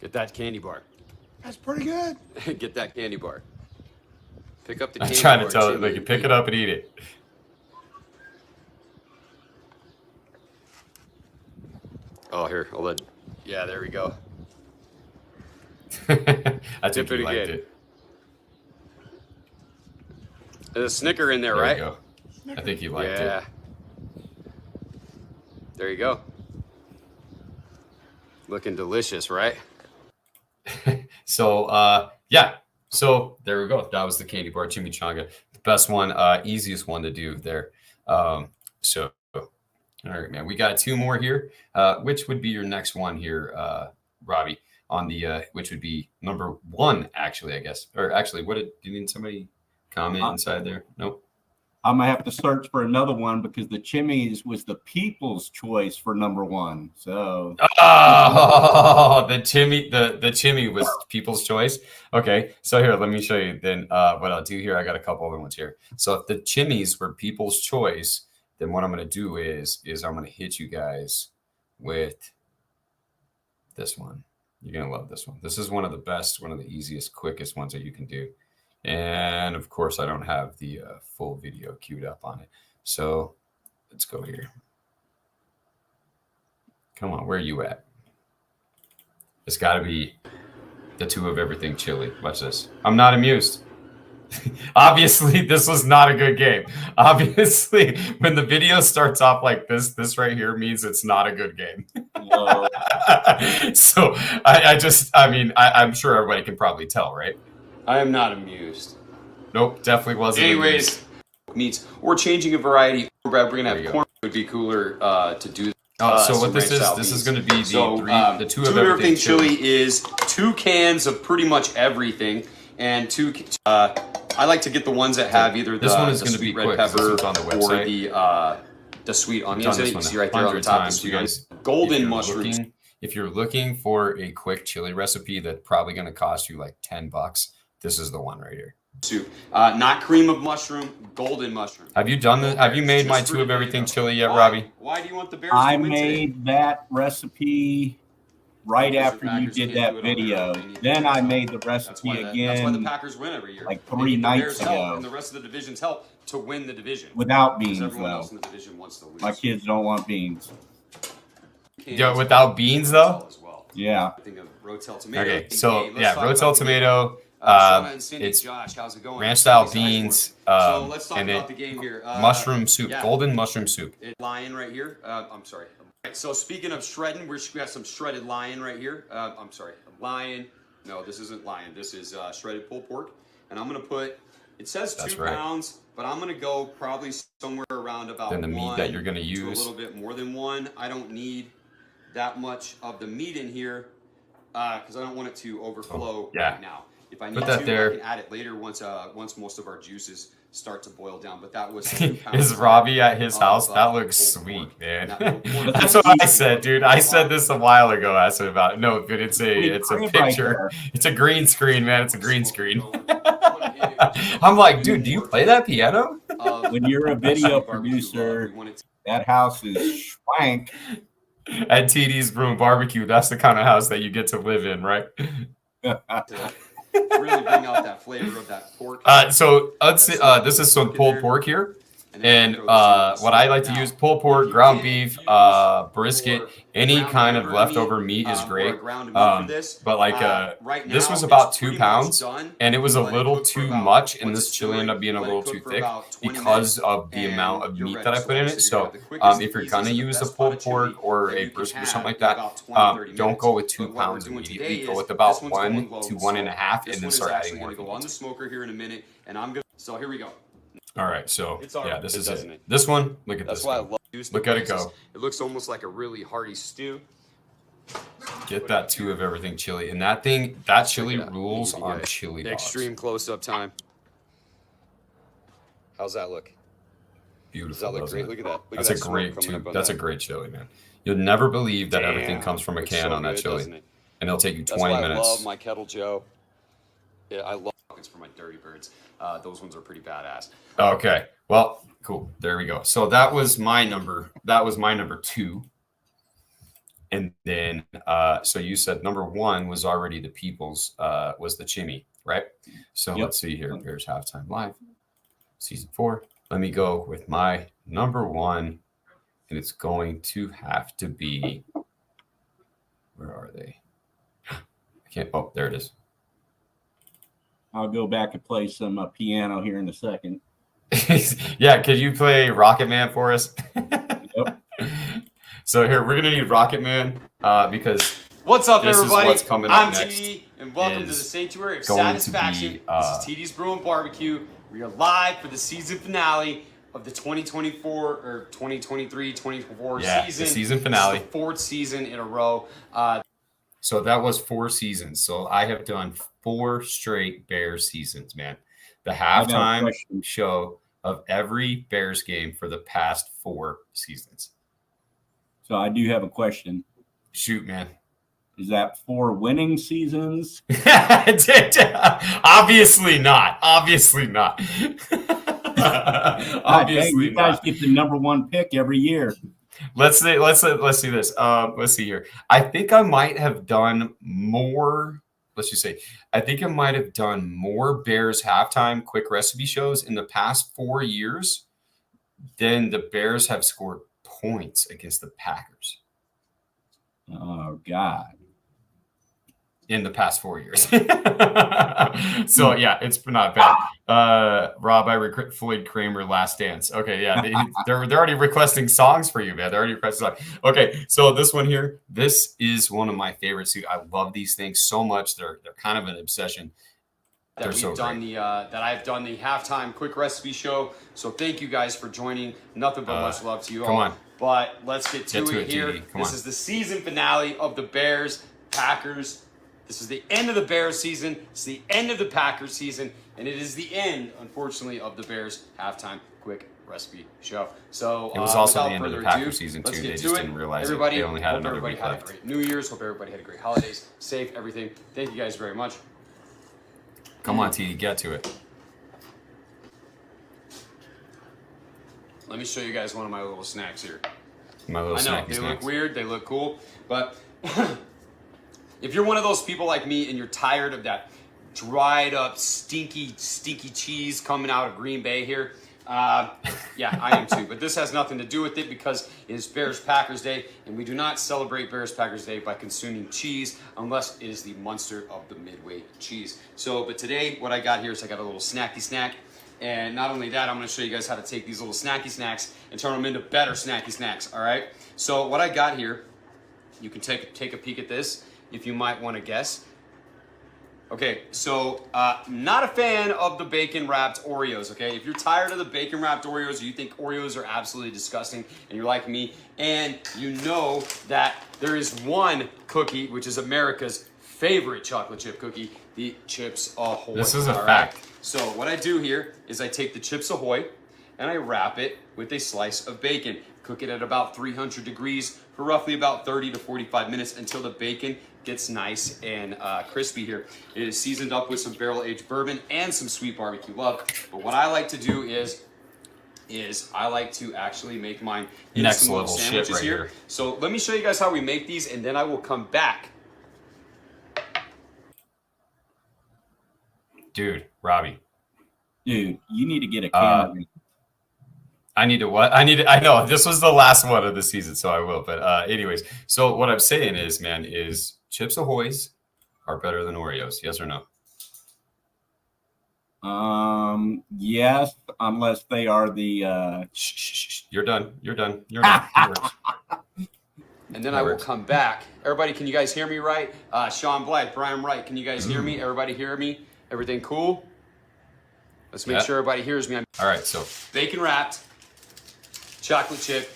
Get that candy bar. That's pretty good. Get that candy bar. Pick up the I'm candy trying bar. to tell it, Jimmy. like, you pick it up and eat it. Oh, here, hold on. Yeah, there we go. I think Dip you it liked again. it. There's a Snicker in there, There right? you go. I think you liked Yeah. There you go. Looking delicious, right? it. So, yeah. So there we go. That was the candy bar chimichanga. The best one, easiest one to do there. So, all right, man. We got two more here. Which would be your next one here, Robbie? On the which would be number one, actually, I guess. Or actually, didn't somebody comment inside there? Nope. I'm gonna have to search for another one because the Chimmies was the people's choice for number one. So Oh, the chimmy was people's choice. Okay, so here, let me show you then what I'll do here. I got a couple other ones here. So if the chimneys were people's choice, then what I'm going to do is I'm going to hit you guys with this one. You're going to love this one. This is one of the best, one of the easiest, quickest ones that you can do. And of course, I don't have the full video queued up on it. So let's go here. Come on, where are you at? It's got to be the two of everything chili. Watch this. I'm not amused. Obviously, this was not a good game. Obviously, when the video starts off like this right here means it's not a good game. So I'm sure everybody can probably tell, right? I am not amused. Nope, definitely wasn't. Anyways, meats. We're changing a variety. We're gonna There you have go. corn. It would be cooler to do. So some what this ranch is, style this is beans. going to be the two of everything everything chili is 2 cans of pretty much everything, and I like to get the ones that have either This one is the gonna be sweet red quick, 'cause this pepper one's on the or website. the sweet I've onions. done You this can see one right there on the 100 top. times, you guys. Golden If you're mushrooms. if you're looking for a quick chili recipe that's probably going to cost you like $10, this is the one right here. Soup. Not cream of mushroom, golden mushroom. Have you done this? Have you made my Just two of for everything today. chili yet, Why? Robbie? Why do you want the Bears I to win today? made that recipe right Because after the you Packers did can't do that it on their video. own. They need Then the I Bears made the help. recipe That's why the again Packers win every year. like They 3 need the nights Bears' help ago. and the rest of the division's help to win the division. without Because beans everyone though. else in the division wants to lose. My kids don't want beans. cans. Yo, without beans though. As well. Yeah. I think of Rotel tomato. Okay, so Let's yeah, talk Rotel about the game. tomato. Shauna and Cindy, It's Josh, how's it going? ranch style Cindy's ice beans, cream. So let's talk and about then the game here. mushroom soup, yeah. golden mushroom soup. Lion right here. I'm sorry. Right, so speaking of shredding, we got some shredded lion right here. I'm sorry, lion. No, this isn't lion. This is shredded pulled pork. And I'm gonna put. It says That's 2 right. pounds, but I'm gonna go probably somewhere around about Then the meat that you're gonna to use. a little bit more than 1. I don't need that much of the meat in here because I don't want it to overflow yeah. right now. If I need that to, there. I can add it later once most of our juices start to boil down. But that was 2 pounds. Is Robbie at his of, house? That looks pulled sweet, pork. man. That little pork- That's what I said, dude. I said this a while ago. I said about it. No, but it's a picture. It's a green screen, man. It's a green screen. I'm like, dude, do you play that piano? When you're a video producer, that house is swank. At TD's Brew and Barbecue, that's the kind of house that you get to live in, right? Really bring out that flavor of that pork. So this is some pulled pork here. And what I like to use, pulled pork, ground beef, brisket, any kind of leftover meat is great. But like this was about 2 pounds, and it was a little too much, and this chili ended up being a little too thick because of the amount of meat that I put in it. So if you're gonna use a pulled pork or a brisket or something like that, don't go with 2 pounds immediately. Go with about 1 to 1.5, and then start adding more. Go on the smoker here in a minute, and I'm good. So here we go. All right, so It's all yeah, right. this It is doesn't it. it? This one, look at That's this why I one. love juice. Look at it go. It looks almost like a really hearty stew. Get that 2 of everything chili, and that thing, that chili Check it out. rules You on guys. chili The dogs. extreme close-up time. How's that look? Beautiful. Does that look doesn't great? it? Look at that. Look That's at a that great smoke coming tube. up on That's a that. great chili, man. You'll never believe that everything Damn. comes from a Looks can so on that good, chili, doesn't it? and it'll take you That's 20 why I minutes. love my Kettle Joe. Yeah, I love it's for my Dirty Birds. Those ones are pretty badass. Okay, well, cool. There we go. So that was my number. That was my number 2. And then, so you said number 1 was already the people's, was the chimney, right? So Yep. let's see here. Bears Halftime Live, season 4. Let me go with my number 1, and it's going to have to be. Where are they? I can't. Oh, there it is. I'll go back and play some piano here in a second. Yeah, could you play Rocket Man for us? Yep. So here we're gonna need Rocket Man because What's up, This is everybody? what's coming up I'm next TD, and welcome to the is Sanctuary of going to be, Satisfaction. This is TD's Brew and Barbecue. We are live for the season finale of the 2024 or 2023-24 Yeah, the season. season finale. This is the 4th season in a row. so that was 4 seasons. So I have done 4 straight Bears seasons, man. The got a halftime question. show of every Bears game for the past 4 seasons. So I do have a question. Shoot, man. Is that 4 winning seasons? Obviously not. Obviously not. Dang, Obviously you guys not. get the number 1 pick every year. Let's see this. Let's see here. I think I might have done more. Let's just say I think I might have done more Bears halftime quick recipe shows in the past 4 years than the Bears have scored points against the Packers Oh God. in the past 4 years. So yeah, it's not bad. Rob, Floyd Kramer, Last Dance. Okay, yeah, they're already requesting songs for you, man. They're already requesting songs. Okay, so this one here, this is one of my favorites. I love these things so much. They're kind of an obsession. That They're we've so done that I've done the halftime quick recipe show. So thank you guys for joining. Nothing but much love to you come all. on. But let's get to it, here. TD. Come This on. is the season finale of the Bears Packers. This is the end of the Bears season. It's the end of the Packers season, and it is the end, unfortunately, of the Bears halftime quick recipe show. So It was also without the end of the further Packers ado, season, let's too. get They to just it. didn't realize it. Everybody, They only had hope another everybody week had left. a great New Year's. Hope everybody had a great holidays. Safe everything. Thank you guys very much. Come on, TD, get to it. Let me show you guys one of my little snacks here. My little I know, snacky they snacks. look weird, they look cool, but if you're one of those people like me and you're tired of that dried up, stinky cheese coming out of Green Bay here, Yeah, I am too. But this has nothing to do with it because it is Bears-Packers Day, and we do not celebrate Bears-Packers Day by consuming cheese unless it is the Munster of the Midway cheese. So, but today what I got here is I got a little snacky snack. And not only that, I'm going to show you guys how to take these little snacky snacks and turn them into better snacky snacks, all right? So what I got here, you can take a peek at this if you might want to guess. Okay, so not a fan of the bacon-wrapped Oreos, okay? If you're tired of the bacon-wrapped Oreos, or you think Oreos are absolutely disgusting, and you're like me, and you know that there is one cookie, which is America's favorite chocolate chip cookie, the Chips Ahoy. This is a all fact. Right? So what I do here is I take the Chips Ahoy, and I wrap it with a slice of bacon. Cook it at about 300 degrees for roughly about 30 to 45 minutes until the bacon gets nice and crispy here. It is seasoned up with some barrel-aged bourbon and some sweet barbecue love. But what I like to do is I like to actually make mine into Next some little level shit sandwiches right here. So let me show you guys how we make these, and then I will come back. Dude, Robbie. Dude, you need to get a camera. I need to what? I know this was the last one of the season, so I will. But anyways, so what I'm saying is, man, is Chips Ahoy's are better than Oreos? Yes or no? Yes, unless they are the Shh. You're done. You're done. You're done. And then I will come back. Everybody, can you guys hear me right? Sean Blythe, Brian Wright, can you guys hear me? Everybody hear me? Everything cool? Let's make sure everybody hears me. All right, so Bacon wrapped, chocolate chip,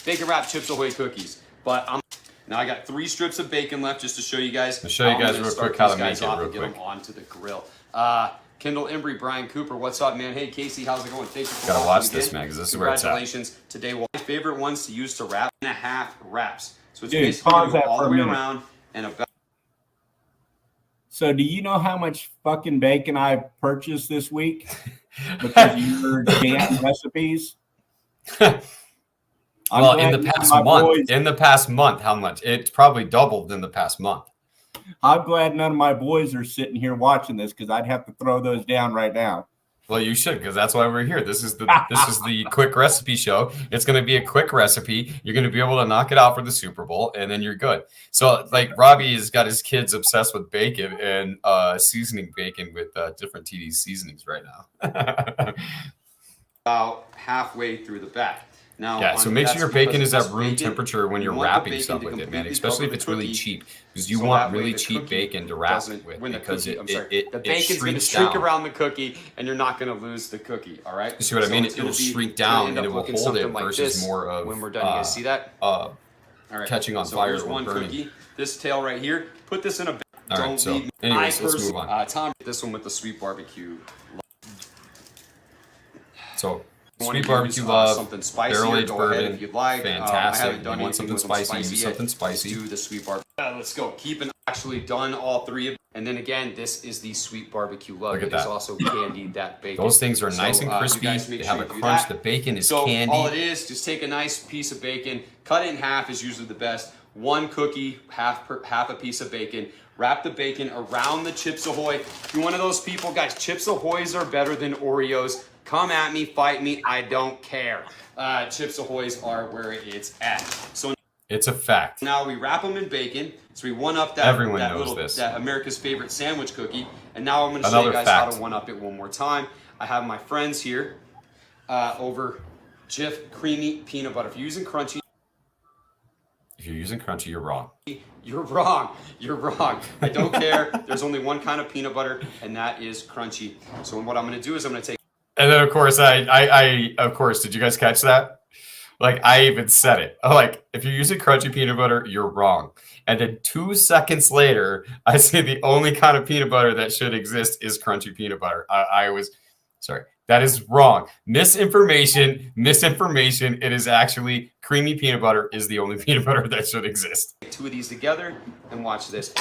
bacon wrapped Chips Ahoy cookies. But now I got 3 strips of bacon left just to show you guys. I'll show you guys real quick how to make it real and get quick. them onto the grill. Kendall Embry, Brian Cooper, what's up, man? Hey, Casey, how's it going? Thank you for Gotta watching watch this, again. man, because this is where it's at. Congratulations. Today, my favorite ones to use to wrap 1.5 wraps. So it's Dude, basically pause gonna go that all for the a way minute. around and about. So do you know how much fucking bacon I purchased this week because of your damn recipes? Well, in the past month, how much? It's probably doubled in the past month. I'm glad none of my boys are sitting here watching this because I'd have to throw those down right now. Well, you should, because that's why we're here. This is the quick recipe show. It's going to be a quick recipe. You're going to be able to knock it out for the Super Bowl, and then you're good. So, like, Robbie has got his kids obsessed with bacon and seasoning bacon with different TD seasonings right now. About halfway through the back. Now, Yeah, so make sure your bacon is at room bacon. temperature when You you're want the wrapping bacon stuff to with it, man. completely Especially if cover it's the really cookie, cheap, because you so want that way really the cheap cookie bacon to wrap doesn't- it with, when the because cookie- I'm sorry, it the bacon's going to shrinks shrink down. around the cookie, and you're not going to lose the cookie. All right. You see what I mean? it's It will gonna be- shrink it's gonna down end and up it will looking hold it something like versus this more of when we're done. You guys see that? All right. catching on So fire here's or one burning. cookie. This tail right here. Put this in a. All right, Don't so leave me. anyways, I let's personally- move on. Tom, this one with the sweet barbecue. So You wanna sweet barbecue use, love, something spicier, barrel-aged go ahead bourbon, if you'd like. I fantastic. haven't done You want anything something with them spicy, use yet. something spicy. Let's do the sweet barbecue. Let's go. Keep actually done all 3 of them. And then again, this is the sweet barbecue love. Look at It is that. also candied that bacon. Those things are So, nice and you crispy. guys make They sure have a you do crunch. that. The bacon is So candy. all it is, just take a nice piece of bacon, cut it in half is usually the best. 1 cookie, half a piece of bacon. Wrap the bacon around the Chips Ahoy. If you're one of those people, guys, Chips Ahoys are better than Oreos. Come at me, fight me, I don't care. Chips Ahoys are where it's at. So It's a fact. now we wrap them in bacon. So we one-up that, Everyone that knows little this. that America's favorite sandwich cookie. And now I'm going to show Another you guys fact. how to one-up it one more time. I have my friends here over Jif Creamy Peanut Butter. If you're using Crunchy, If you're using crunchy, you're wrong. you're wrong. You're wrong. I don't care. There's only one kind of peanut butter, and that is Crunchy. So what I'm going to do is I'm going to take. And then of course, I of course, did you guys catch that? Like I even said it. Like if you're using crunchy peanut butter, you're wrong. And then 2 seconds later, I say the only kind of peanut butter that should exist is crunchy peanut butter. I was sorry. That is wrong. Misinformation. It is actually creamy peanut butter is the only peanut butter that should exist. Take 2 of these together and watch this.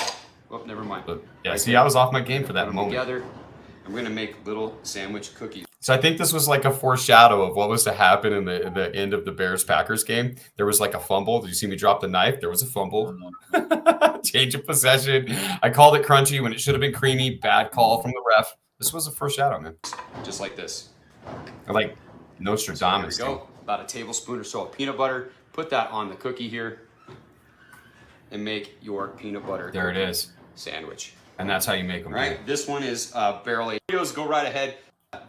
Oh, never mind. But yeah, Right see, there. I was off my game for that Put them moment. together. And we're going to make little sandwich cookies. So I think this was like a foreshadow of what was to happen in the end of the Bears-Packers game. There was like a fumble. Did you see me drop the knife? There was a fumble. Change of possession. I called it crunchy when it should have been creamy. Bad call from the ref. This was a foreshadow, man. Just like this. Like Nostradamus. So there we go. About a tablespoon or so of peanut butter. Put that on the cookie here and make your peanut butter There it is. sandwich. And that's how you make them. All right, this one is barrel aged. Videos, go right ahead.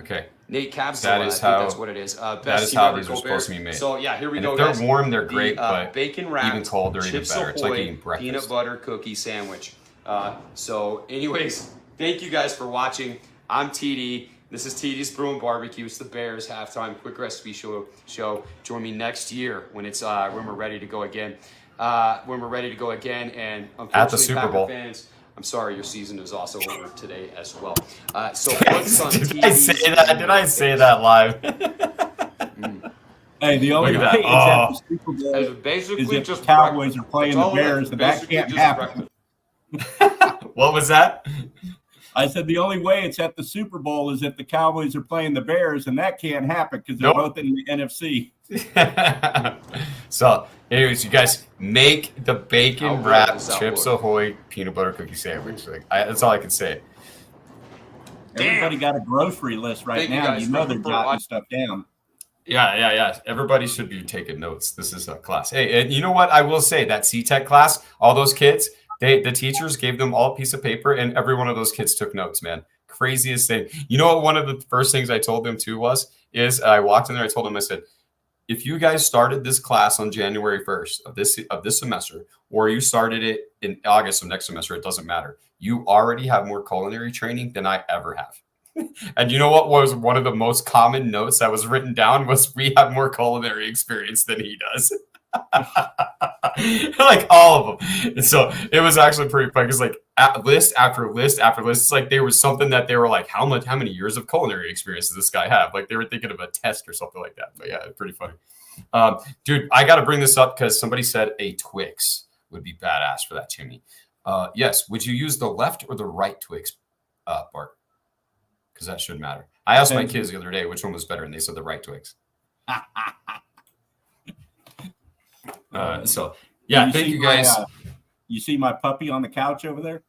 Okay. Nate Cabzilla, That I is think how- that's what it is. Best That is team how ever, these are Go supposed to Bears. be made. So yeah, here we And go, if they're guys. warm, they're great, but bacon wrapped, even cold, they're even Chips better. It's like Ahoy eating breakfast. peanut butter cookie sandwich. So anyways, thank you guys for watching. I'm TD. This is TD's Brewing Barbecue. It's the Bears halftime quick recipe show. Join me next year when it's when we're ready to go again. And unfortunately, At the Super Packer Bowl. fans, I'm sorry, your season is also over today as well. So what's on Did I TD's say that? Did I say that live? Hey, the only Look way at it's that. at the Super Bowl It's is basically if the just Cowboys breakfast. are playing That's the all it is. Bears, and that Basically can't just happen. breakfast. What was that? I said the only way it's at the Super Bowl is if the Cowboys are playing the Bears, and that can't happen because they're Nope. both in the NFC. So, anyways, you guys make the I'll bacon roll wrapped this out, Chips boy. Ahoy peanut butter cookie sandwich. Like, that's all I can say. Damn. Everybody got a grocery list right Thank you now. guys You know for- they're for jotting watching. stuff down. Yeah. Everybody should be taking notes. This is a class. Hey, and you know what? I will say that C-Tech class, all those kids, the teachers gave them all a piece of paper, and every one of those kids took notes, man. Craziest thing. You know what? One of the first things I told them too is I walked in there. I told them, I said, if you guys started this class on January 1st of this semester, or you started it in August of next semester, it doesn't matter. You already have more culinary training than I ever have. And you know what was one of the most common notes that was written down was we have more culinary experience than he does. Like all of them. And so it was actually pretty funny because like list after list after list, it's like there was something that they were like, how many years of culinary experience does this guy have? Like they were thinking of a test or something like that. But yeah, pretty funny. Dude, I got to bring this up because somebody said a Twix would be badass for that chimney. Yes. Would you use the left or the right Twix, Bart? Because that should matter. I asked my kids the other day which one was better, and they said the right Twix. So yeah, thank you guys. You see my puppy on the couch over there?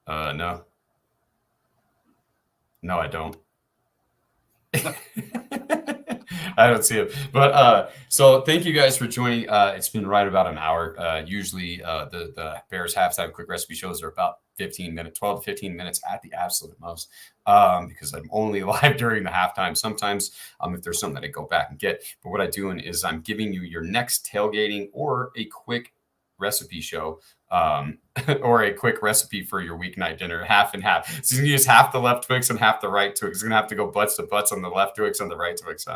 No, I don't. I don't see it. But so thank you guys for joining. It's been right about an hour. Usually the Bears halftime quick recipe shows are about 15 minutes, 12 to 15 minutes at the absolute most, because I'm only live during the halftime. Sometimes if there's something that I go back and get. But what I'm doing is I'm giving you your next tailgating or a quick recipe show, or a quick recipe for your weeknight dinner, half and half. So you can use half the left Twix and half the right Twix. You're gonna have to go butts to butts on the left Twix and the right Twix.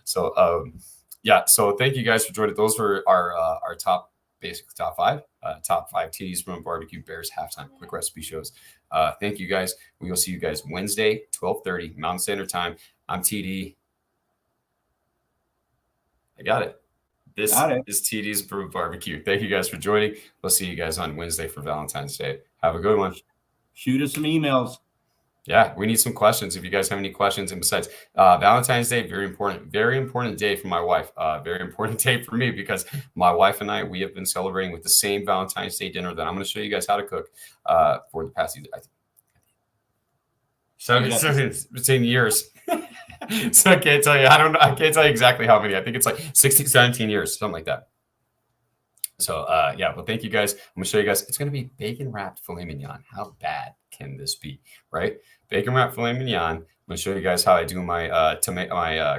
So yeah. So thank you guys for joining. Those were our top five TD's Brewing Barbecue Bears halftime quick recipe shows. Thank you guys. We will see you guys Wednesday, 12:30 Mountain Standard Time. I'm TD. I got it. This is TD's Brew Barbecue. Thank you guys for joining. We'll see you guys on Wednesday for Valentine's Day. Have a good one. Shoot us some emails. Yeah, we need some questions. If you guys have any questions, and besides, Valentine's Day, very important day for my wife. Very important day for me because my wife and I, we have been celebrating with the same Valentine's Day dinner that I'm going to show you guys how to cook for the past 17 years. So I can't tell you. I can't tell you exactly how many. I think it's like 16, 17 years, something like that. So yeah, well, thank you guys. I'm gonna show you guys. It's gonna be bacon wrapped filet mignon. How bad can this be, right? Bacon wrapped filet mignon. I'm gonna show you guys how I do my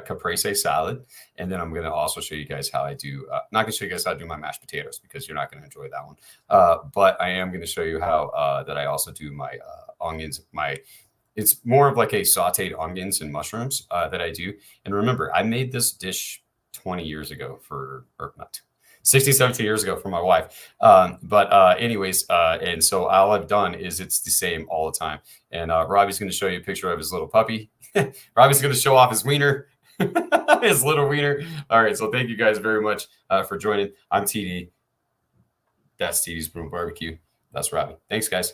caprese salad, and then I'm gonna also show you guys how I do. Not gonna show you guys how to do my mashed potatoes because you're not gonna enjoy that one. But I am gonna show you how that I also do my onions. It's more of like a sauteed onions and mushrooms that I do. And remember, I made this dish 20 years ago or not 16, 17 years ago for my wife. Anyways, and so all I've done is it's the same all the time. And Robbie's going to show you a picture of his little puppy. Robbie's going to show off his wiener, his little wiener. All right. So thank you guys very much for joining. I'm TD. That's TD's Brewing Barbecue. That's Robbie. Thanks, guys.